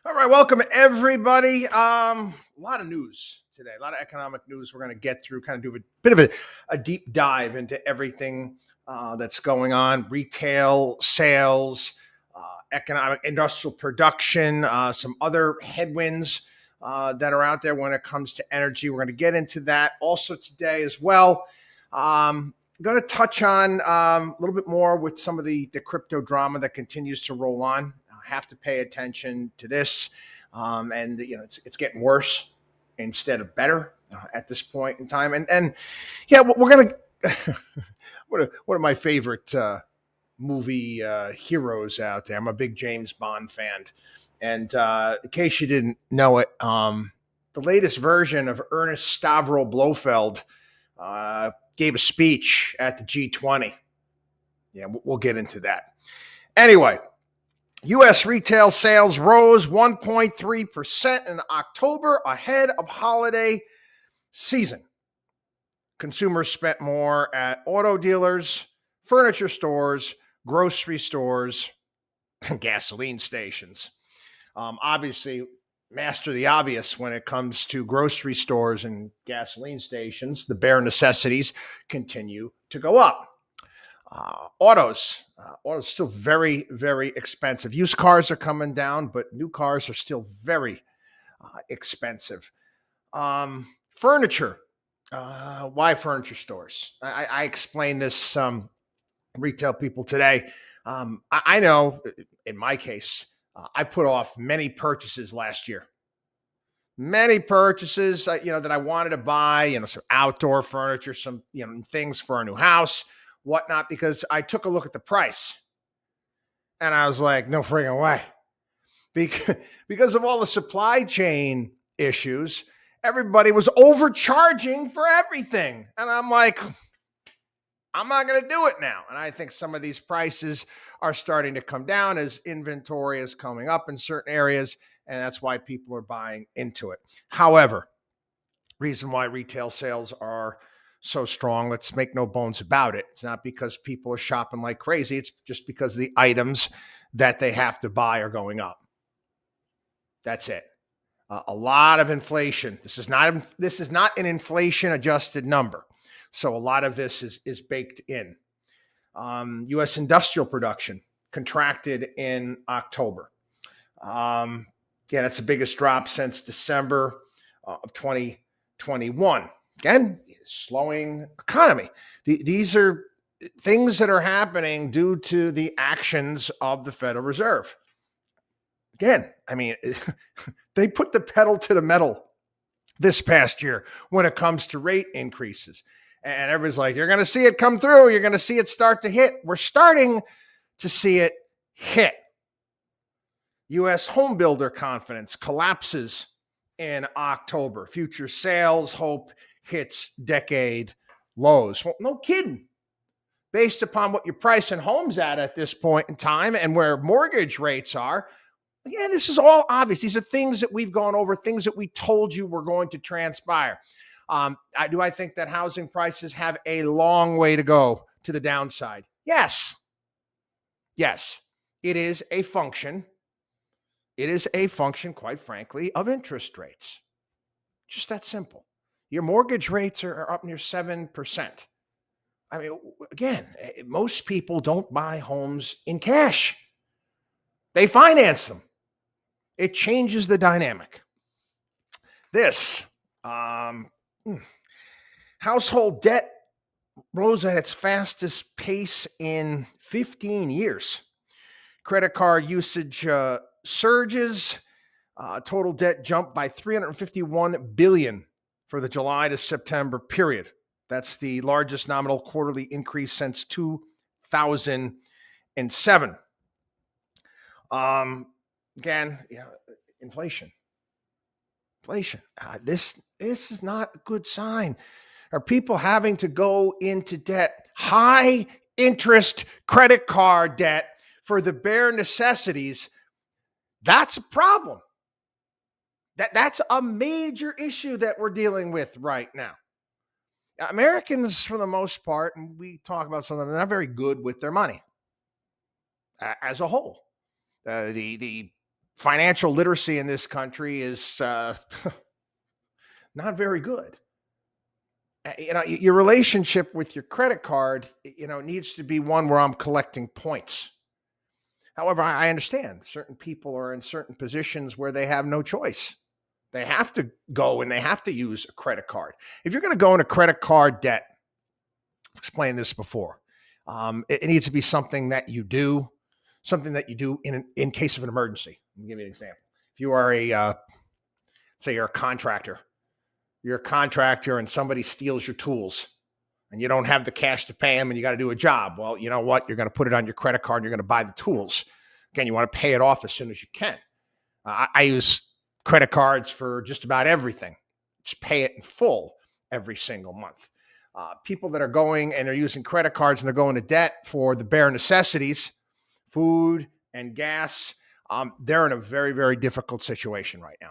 All right, welcome everybody. A lot of news today, a lot of economic news we're going to get through, kind of do a bit of a deep dive into everything that's going on, retail, sales, economic, industrial production, some other headwinds that are out there when it comes to energy. We're going to get into that also today as well. I'm going to touch on a little bit more with some of the crypto drama that continues to roll on. Have to pay attention to this, and it's getting worse instead of better at this point in time. And yeah, we're gonna one of my favorite movie heroes out there. I'm a big James Bond fan, and in case you didn't know it, the latest version of Ernest Stavro Blofeld gave a speech at the G20. Yeah, we'll get into that. Anyway, U.S. retail sales rose 1.3% in October ahead of holiday season. Consumers spent more at auto dealers, furniture stores, grocery stores, and gasoline stations. Obviously, master the obvious when it comes to grocery stores and gasoline stations. The bare necessities continue to go up. Autos still very, very expensive. Used cars are coming down, but new cars are still very expensive. Furniture. Why furniture stores? I explained this retail people today. I know in my case, I put off many purchases last year. Many purchases, that I wanted to buy, some outdoor furniture, some, things for a new house, whatnot, because I took a look at the price and I was like, no friggin' way. Because of all the supply chain issues, everybody was overcharging for everything. And I'm like, I'm not going to do it now. And I think some of these prices are starting to come down as inventory is coming up in certain areas. And that's why people are buying into it. However, reason why retail sales are so strong, let's make no bones about it. It's not because people are shopping like crazy. It's just because the items that they have to buy are going up. That's it. A lot of inflation. This is not an inflation adjusted number. So a lot of this is baked in. U.S. industrial production contracted in October. That's the biggest drop since December of 2021. Again, slowing economy. These are things that are happening due to the actions of the Federal Reserve. Again, they put the pedal to the metal this past year when it comes to rate increases. And everybody's like, you're going to see it come through. You're going to see it start to hit. We're starting to see it hit. U.S. Homebuilder confidence collapses in October. Future sales hope hits decade lows. Well, no kidding. Based upon what you're pricing homes at this point in time and where mortgage rates are, again, this is all obvious. These are things that we've gone over, things that we told you were going to transpire. I think that housing prices have a long way to go to the downside? Yes. It is a function. It is a function, quite frankly, of interest rates. Just that simple. Your mortgage rates are up near 7%. Again, most people don't buy homes in cash. They finance them. It changes the dynamic. This household debt rose at its fastest pace in 15 years. Credit card usage surges. Total debt jumped by $351 billion for the July to September period. That's the largest nominal quarterly increase since 2007. Again, inflation. This is not a good sign. Are people having to go into debt, high interest credit card debt for the bare necessities? That's a problem. That's a major issue that we're dealing with right now. Americans, for the most part, and we talk about some of them, they're not very good with their money as a whole. The financial literacy in this country is not very good. Your relationship with your credit card, needs to be one where I'm collecting points. However, I understand certain people are in certain positions where they have no choice. They have to go and they have to use a credit card. If you're going to go into credit card debt, I've explained this before. It needs to be something that you do in case of an emergency. Let me give you an example. If you are say you're a contractor, and somebody steals your tools and you don't have the cash to pay them and you got to do a job. Well, you know what? You're going to put it on your credit card and you're going to buy the tools. Again, you want to pay it off as soon as you can. I use credit cards for just about everything. Just pay it in full every single month. People that are going and are using credit cards and they're going to debt for the bare necessities, food and gas, they're in a very, very difficult situation right now.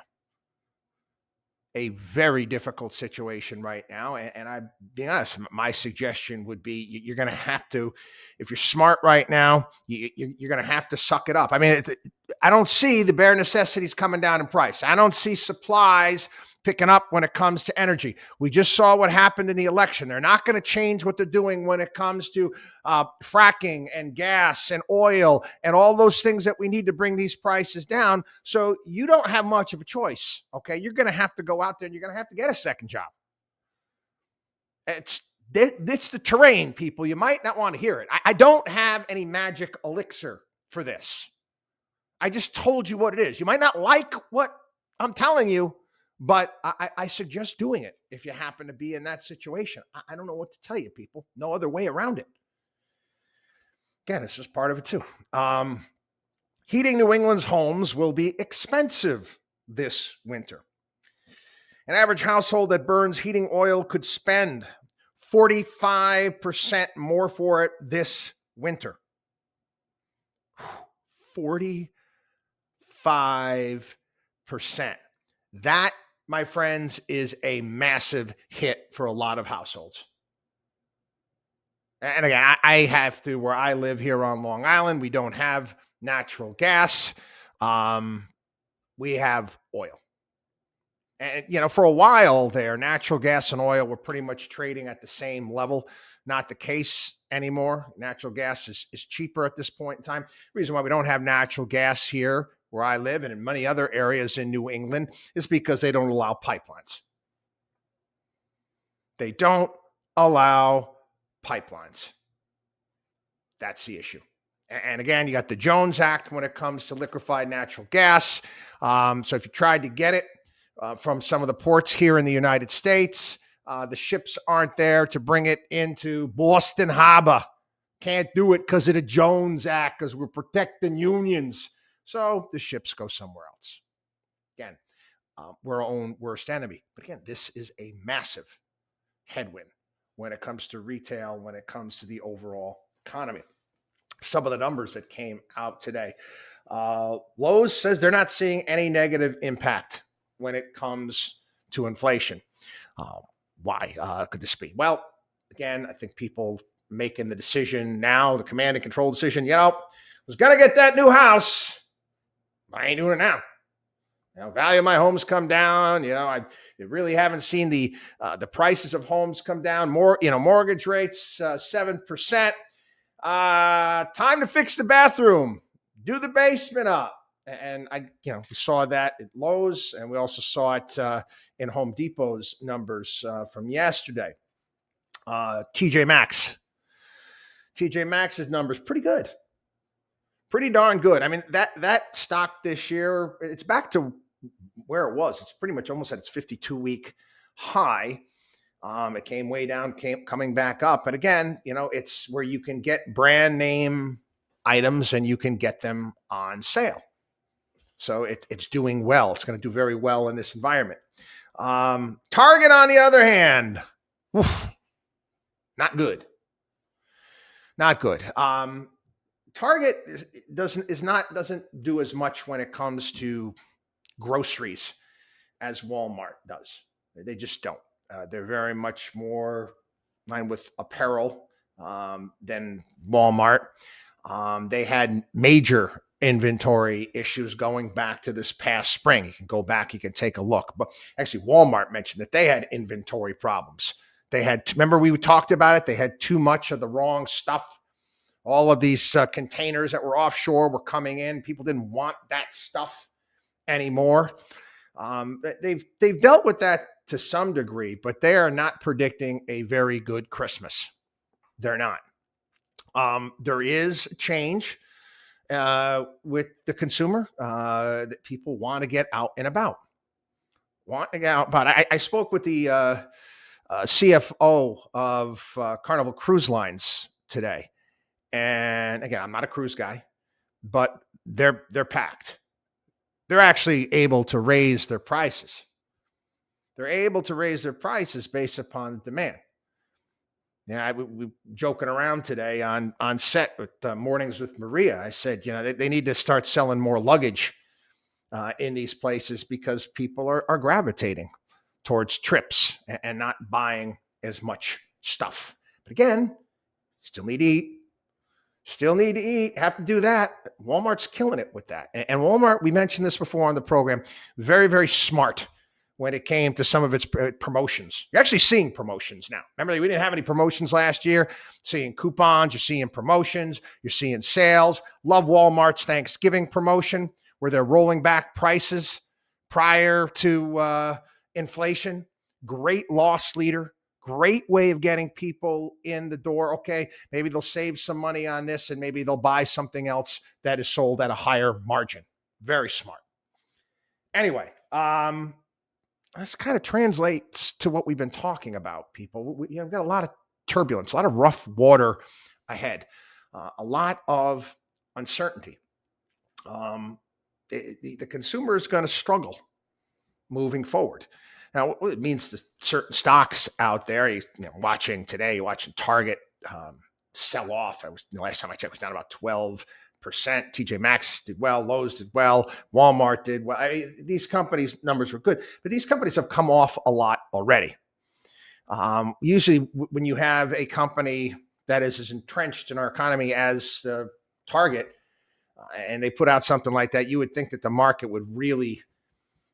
A very difficult situation right now. And I'm being honest, my suggestion would be you're going to have to, if you're smart right now, you're going to have to suck it up. I mean, I don't see the bare necessities coming down in price. I don't see supplies picking up when it comes to energy. We just saw what happened in the election. They're not going to change what they're doing when it comes to fracking and gas and oil and all those things that we need to bring these prices down. So you don't have much of a choice. Okay. You're going to have to go out there and you're going to have to get a second job. It's the terrain, people. You might not want to hear it. I don't have any magic elixir for this. I just told you what it is. You might not like what I'm telling you, but I suggest doing it if you happen to be in that situation. I don't know what to tell you, people. No other way around it. Again, this is part of it too. Heating New England's homes will be expensive this winter. An average household that burns heating oil could spend 45% more for it this winter. 45%. That, my friends, is a massive hit for a lot of households. And again, I have to, where I live here on Long Island, we don't have natural gas. We have oil. And, for a while there, natural gas and oil were pretty much trading at the same level. Not the case anymore. Natural gas is cheaper at this point in time. The reason why we don't have natural gas here where I live and in many other areas in New England is because they don't allow pipelines. They don't allow pipelines. That's the issue. And again, you got the Jones Act when it comes to liquefied natural gas. So if you tried to get it from some of the ports here in the United States, the ships aren't there to bring it into Boston Harbor. Can't do it because of the Jones Act, because we're protecting unions. So the ships go somewhere else. Again, we're our own worst enemy. But again, this is a massive headwind when it comes to retail, when it comes to the overall economy. Some of the numbers that came out today. Lowe's says they're not seeing any negative impact when it comes to inflation. Why could this be? Well, again, I think people making the decision now, the command and control decision, was going to get that new house. I ain't doing it now. Value of my homes come down. I really haven't seen the prices of homes come down. More, mortgage rates 7%. Time to fix the bathroom, do the basement up. And we saw that at Lowe's, and we also saw it in Home Depot's numbers from yesterday. TJMax. TJMax's numbers pretty good. Pretty darn good. I mean, that stock this year, it's back to where it was. It's pretty much almost at its 52-week high. It came way down, coming back up. But again, it's where you can get brand name items and you can get them on sale. So it's doing well. It's going to do very well in this environment. Target, on the other hand, not good. Not good. Target doesn't do as much when it comes to groceries as Walmart does. They just don't. They're very much more in line with apparel than Walmart. They had major inventory issues going back to this past spring. You can go back, you can take a look. But actually, Walmart mentioned that they had inventory problems. They had, remember we talked about it, they had too much of the wrong stuff. All of these containers that were offshore were coming in. People didn't want that stuff anymore. They've dealt with that to some degree, but they are not predicting a very good Christmas. They're not. There is change with the consumer that people want to get out and about. But I spoke with the CFO of Carnival Cruise Lines today, and again, I'm not a cruise guy, but they're packed. They're actually able to raise their prices. They're able to raise their prices based upon demand. Yeah, we joking around today on set with Mornings with Maria. I said, they need to start selling more luggage in these places because people are gravitating towards trips and not buying as much stuff. But again, still need to eat. Still need to eat, have to do that. Walmart's killing it with that. And Walmart, we mentioned this before on the program, very, very smart when it came to some of its promotions. You're actually seeing promotions now. Remember, we didn't have any promotions last year. Seeing coupons, you're seeing promotions, you're seeing sales. Love Walmart's Thanksgiving promotion where they're rolling back prices prior to inflation. Great loss leader. Great way of getting people in the door. Okay, maybe they'll save some money on this and maybe they'll buy something else that is sold at a higher margin. Very smart. Anyway, this kind of translates to what we've been talking about, people. We've got a lot of turbulence, a lot of rough water ahead, a lot of uncertainty. The consumer is going to struggle moving forward. Now, what it means to certain stocks out there, watching today, you're watching Target sell off. Last time I checked, it was down about 12%. TJMax did well, Lowe's did well, Walmart did well. These companies' numbers were good, but these companies have come off a lot already. Usually, when you have a company that is as entrenched in our economy as Target, and they put out something like that, you would think that the market would really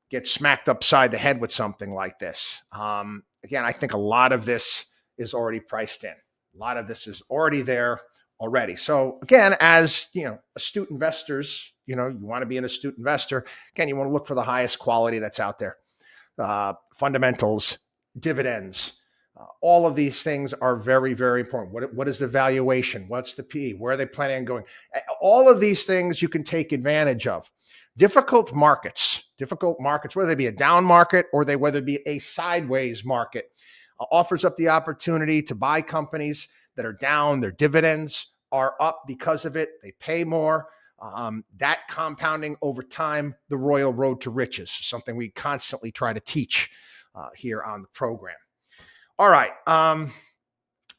get smacked upside the head with something like this. Again, I think a lot of this is already priced in. A lot of this is already there already. So again, as astute investors, you want to be an astute investor. Again, you want to look for the highest quality that's out there. Fundamentals, dividends, all of these things are very, very important. What is the valuation? What's the PE? Where are they planning on going? All of these things you can take advantage of. Difficult markets, whether they be a down market or whether it be a sideways market, offers up the opportunity to buy companies that are down. Their dividends are up because of it. They pay more. That compounding over time, the royal road to riches, something we constantly try to teach here on the program. All right.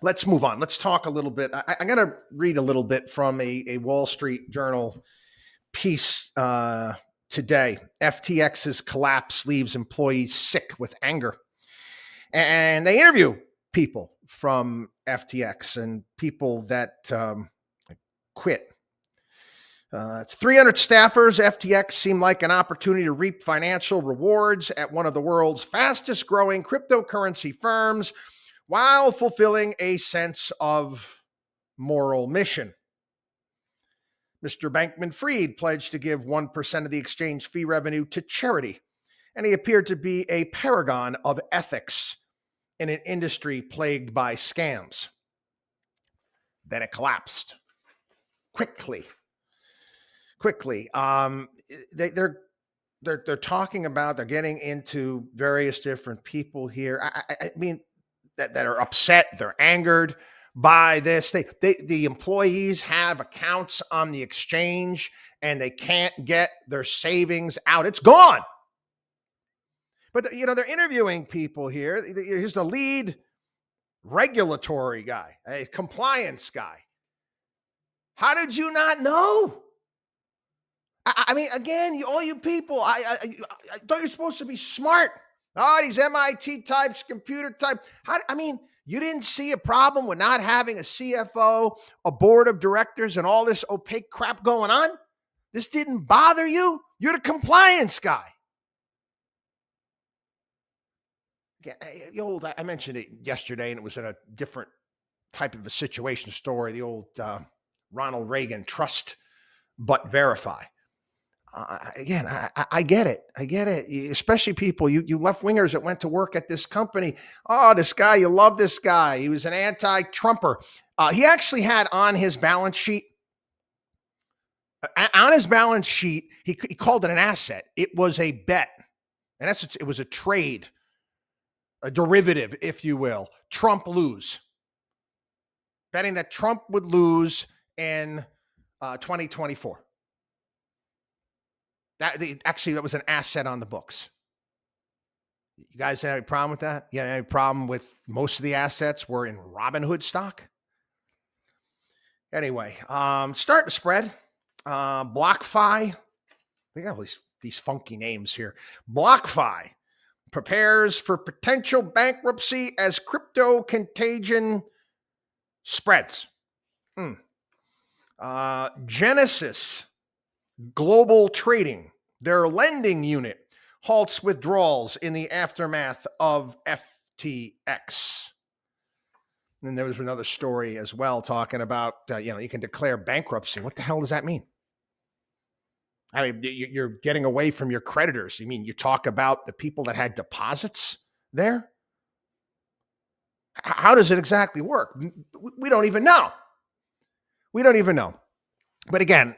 Let's move on. Let's talk a little bit. I'm going to read a little bit from a Wall Street Journal piece today. FTX's collapse leaves employees sick with anger. And they interview people from FTX and people that quit. It's 300 staffers. FTX seemed like an opportunity to reap financial rewards at one of the world's fastest growing cryptocurrency firms while fulfilling a sense of moral mission. Mr. Bankman-Fried pledged to give 1% of the exchange fee revenue to charity, and he appeared to be a paragon of ethics in an industry plagued by scams. Then it collapsed quickly. They're talking about, they're getting into various different people here. I mean, that are upset, they're angered by this. The employees have accounts on the exchange and they can't get their savings out. It's gone. But they're interviewing people here. Here's the lead regulatory guy, a compliance guy. How did you not know? I mean, again, all you people, I thought you're supposed to be smart. Oh, these MIT types, computer type. You didn't see a problem with not having a CFO, a board of directors, and all this opaque crap going on? This didn't bother you? You're the compliance guy. The old, I mentioned it yesterday, and it was in a different type of a situation story. The old Ronald Reagan, trust but verify. Again, I get it. I get it. Especially people, you left-wingers that went to work at this company. Oh, this guy, you love this guy. He was an anti-Trumper. He actually had on his balance sheet, he called it an asset. It was a bet. And it was a trade, a derivative, if you will. Trump lose. Betting that Trump would lose in 2024. That was an asset on the books. You guys have any problem with that? You had any problem with most of the assets were in Robinhood stock? Anyway, start to spread. BlockFi. They got all these funky names here. BlockFi prepares for potential bankruptcy as crypto contagion spreads. Genesis Global Trading, their lending unit, halts withdrawals in the aftermath of FTX. And there was another story as well talking about, you can declare bankruptcy. What the hell does that mean? I mean, you're getting away from your creditors. You mean you talk about the people that had deposits there? How does it exactly work? We don't even know. But again,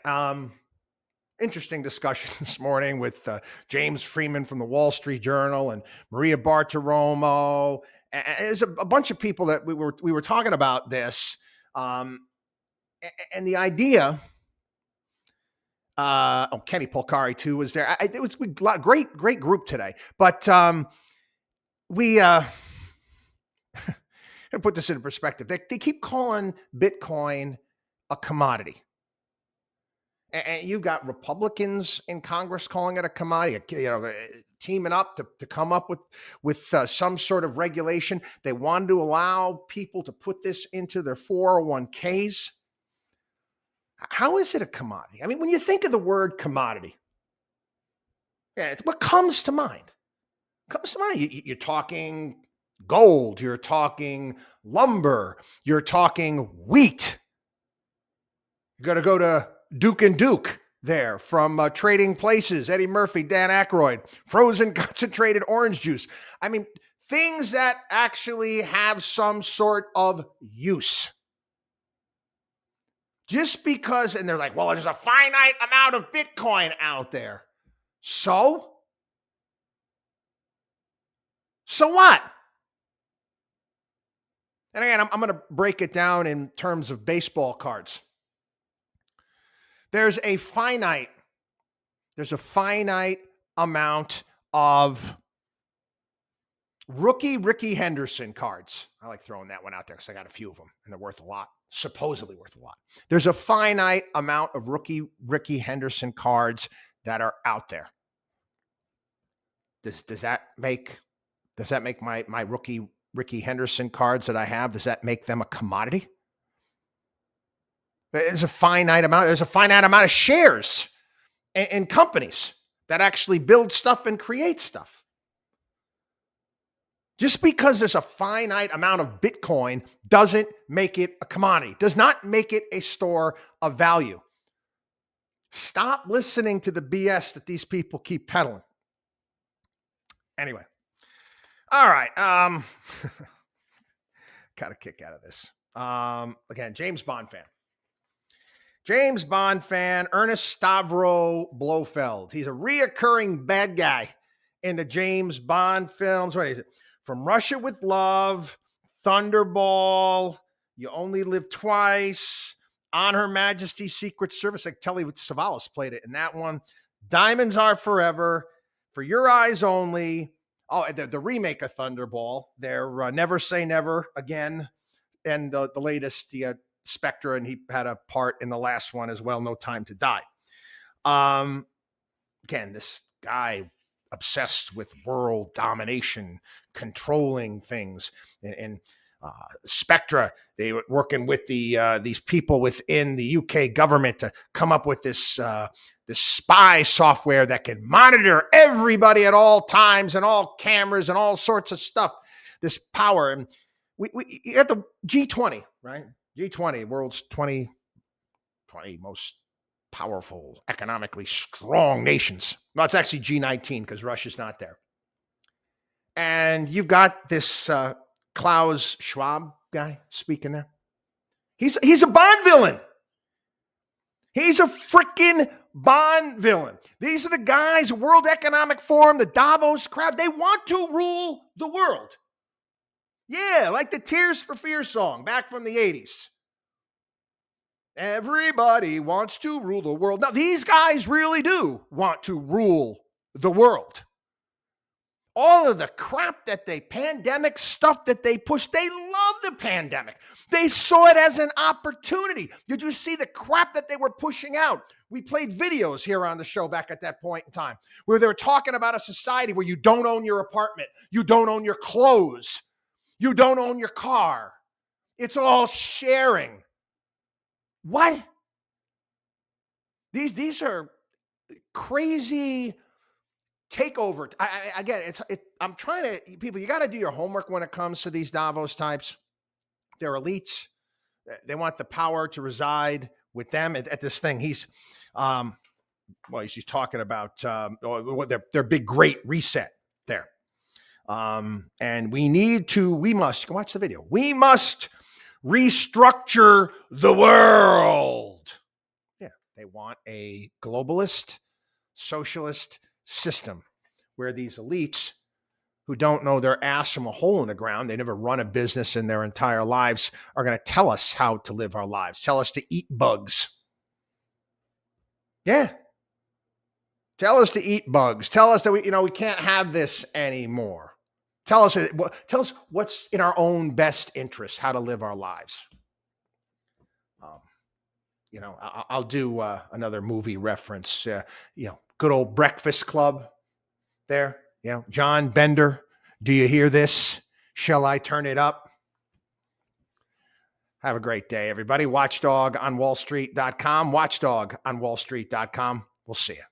interesting discussion this morning with James Freeman from the Wall Street Journal and Maria Bartiromo. And there's a bunch of people that we were talking about this, and the idea. Kenny Polcari too was there. It was a great group today. But we put this into perspective. They keep calling Bitcoin a commodity. And you got Republicans in Congress calling it a commodity, teaming up to come up with some sort of regulation. They wanted to allow people to put this into their 401ks. How is it a commodity? I mean, when you think of the word commodity, it's what comes to mind. You're talking gold. You're talking lumber. You're talking wheat. You got to go to Duke and Duke there from Trading Places, Eddie Murphy, Dan Aykroyd, frozen concentrated orange juice. I mean, things that actually have some sort of use. Just because, and they're like, well, there's a finite amount of Bitcoin out there. So what? And again, I'm going to break it down in terms of baseball cards. There's a finite amount of rookie Ricky Henderson cards. I like throwing that one out there because I got a few of them and they're worth a lot, supposedly worth a lot. There's a finite amount of rookie Ricky Henderson cards that are out there. Does that make my rookie Ricky Henderson cards that I have, does that make them a commodity? There's a finite amount. There's a finite amount of shares in companies that actually build stuff and create stuff. Just because there's a finite amount of Bitcoin doesn't make it a commodity, does not make it a store of value. Stop listening to the BS that these people keep peddling. Anyway. All right. Got a kick out of this. Again, James Bond fan, Ernest Stavro Blofeld. He's a reoccurring bad guy in the James Bond films. What is it? From Russia with Love, Thunderball, You Only Live Twice, On Her Majesty's Secret Service. Like Telly Savalas played it in that one. Diamonds Are Forever, For Your Eyes Only. Oh, the remake of Thunderball. They're Never Say Never Again. And the latest, Spectre, and he had a part in the last one as well, No Time to Die. Again, this guy obsessed with world domination, controlling things. And Spectre, they were working with these people within the UK government to come up with this this spy software that can monitor everybody at all times and all cameras and all sorts of stuff. This power. And we at the G20, right? G20, world's 20 most powerful, economically strong nations. Well, it's actually G19 because Russia's not there. And you've got this Klaus Schwab guy speaking there. He's a Bond villain. He's a freaking Bond villain. These are the guys, World Economic Forum, the Davos crowd. They want to rule the world. Yeah, like the Tears for Fears song back from the 80s. Everybody wants to rule the world. Now, these guys really do want to rule the world. All of the crap that pandemic stuff that they push, they love the pandemic. They saw it as an opportunity. Did you see the crap that they were pushing out? We played videos here on the show back at that point in time where they were talking about a society where you don't own your apartment, you don't own your clothes, you don't own your car. It's all sharing. What? These are crazy takeover. Again, I'm trying to, people, you got to do your homework when it comes to these Davos types. They're elites. They want the power to reside with them at this thing. He's talking about their big great reset there. And we must, you can watch the video. We must restructure the world. Yeah. They want a globalist, socialist system where these elites who don't know their ass from a hole in the ground, they never run a business in their entire lives, are going to tell us how to live our lives, tell us to eat bugs. Yeah. Tell us to eat bugs. Tell us that we can't have this anymore. Tell us what's in our own best interest, how to live our lives. I'll do another movie reference. Good old Breakfast Club there. John Bender, do you hear this? Shall I turn it up? Have a great day, everybody. Watchdog on WallStreet.com. Watchdog on WallStreet.com. We'll see you.